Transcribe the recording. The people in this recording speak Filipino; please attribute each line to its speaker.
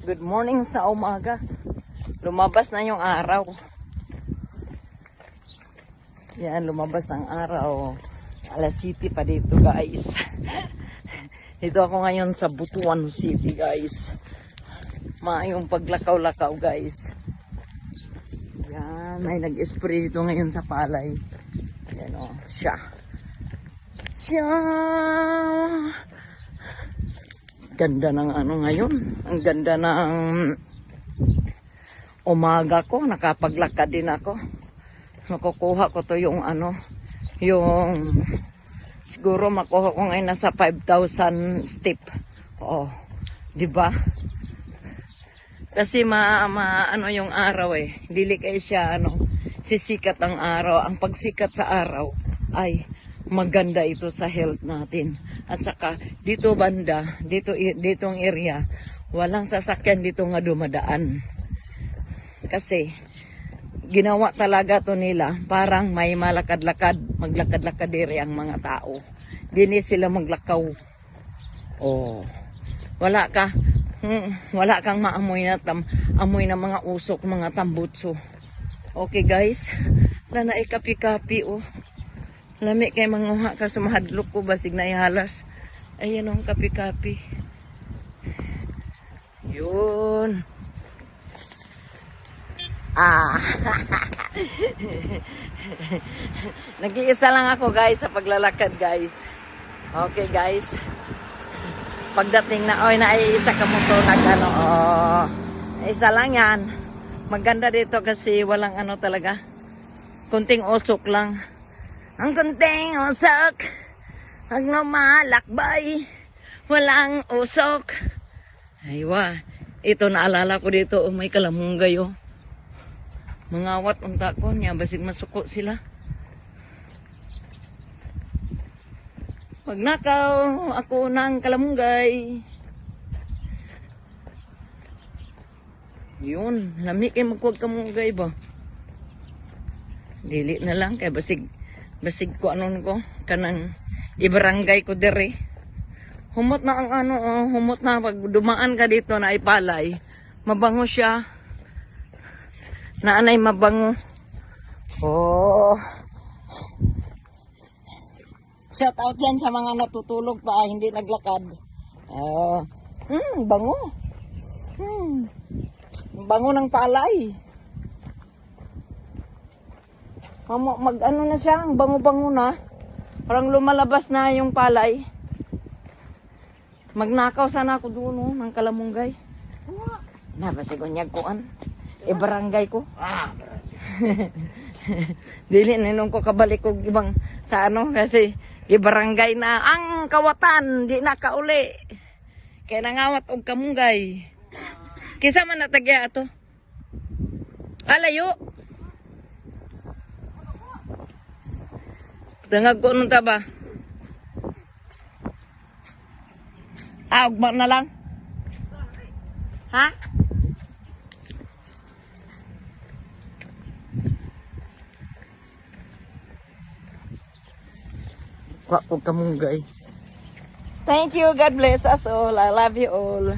Speaker 1: Good morning sa umaga. Lumabas na yung araw. Yan, lumabas ang araw. Alas City pa dito, guys. Dito ako ngayon sa Butuan City, guys. Maayong paglakaw-lakaw, guys. Yan, may nag-spray dito ngayon sa palay. Yan o, siya. Siya! Ganda ng ano ngayon. Ang ganda ng umaga ko. Nakapaglakad din ako. Makukuha ko to yung ano, yung siguro makuha ko ngayon nasa 5,000 step. Oo, di ba? Kasi ano yung araw eh. Dili kay siya ano, sisikat ang araw. Ang pagsikat sa araw ay maganda ito sa health natin. At saka dito banda, ditong area, walang sasakyan dito nga dumadaan. Kasi ginawa talaga to nila, parang may malakad-lakad, maglakad-lakad diri ang mga tao. Dini sila maglakaw. Oh. Wala kang maamoy na amoy ng mga usok, mga tambutso. Okay guys, na naikapi-kapi oh. Lami kay manguha ka sumahadlok ko basig na ihalas. Ayan ang kapi-kapi. Yun. Nag-iisa lang ako guys sa paglalakad guys. Okay guys. Pagdating na, naiisa ka mo to nag-ano. Isa lang yan. Maganda dito kasi walang ano talaga. Kunting usok lang. Ang kunting usok. Pag lumalakbay, walang usok. Aywa. Ito naalala ko dito. May kalamunggay oh. Mangawat unta ko niya. Basig masuko sila. Pag nakaw ako ng kalamunggay. Yun. Lami kayo magkuwag kamunggay ba? Dili na lang. Kaya basig ko anon ko. Kanang ibarangay ko diri. Humot na ang ano. Humot na. Pag dumaan ka dito na ipalay. Mabango siya. Naanay mabango. Oh. Shout out dyan sa mga natutulog pa, hindi naglakad. Bango. Bango ng palay. Mag-ano na siya, bango-bango na. Parang lumalabas na yung palay. Magnakaw sana ako doon, oh, ng kalamunggay. Napasigon kuan. Barangay ko. Dili ninong ko kabalik ko ibang sa ano kasi ibarangay na ang kawatan di na kauli. Kaya nangawat og kamunggay. Kisa man natagya ato. Alayo. Tangag ko nun ta ba? Ugma na lang. Ha? Wa ko kamunggay. Thank you. God bless us all. I love you all.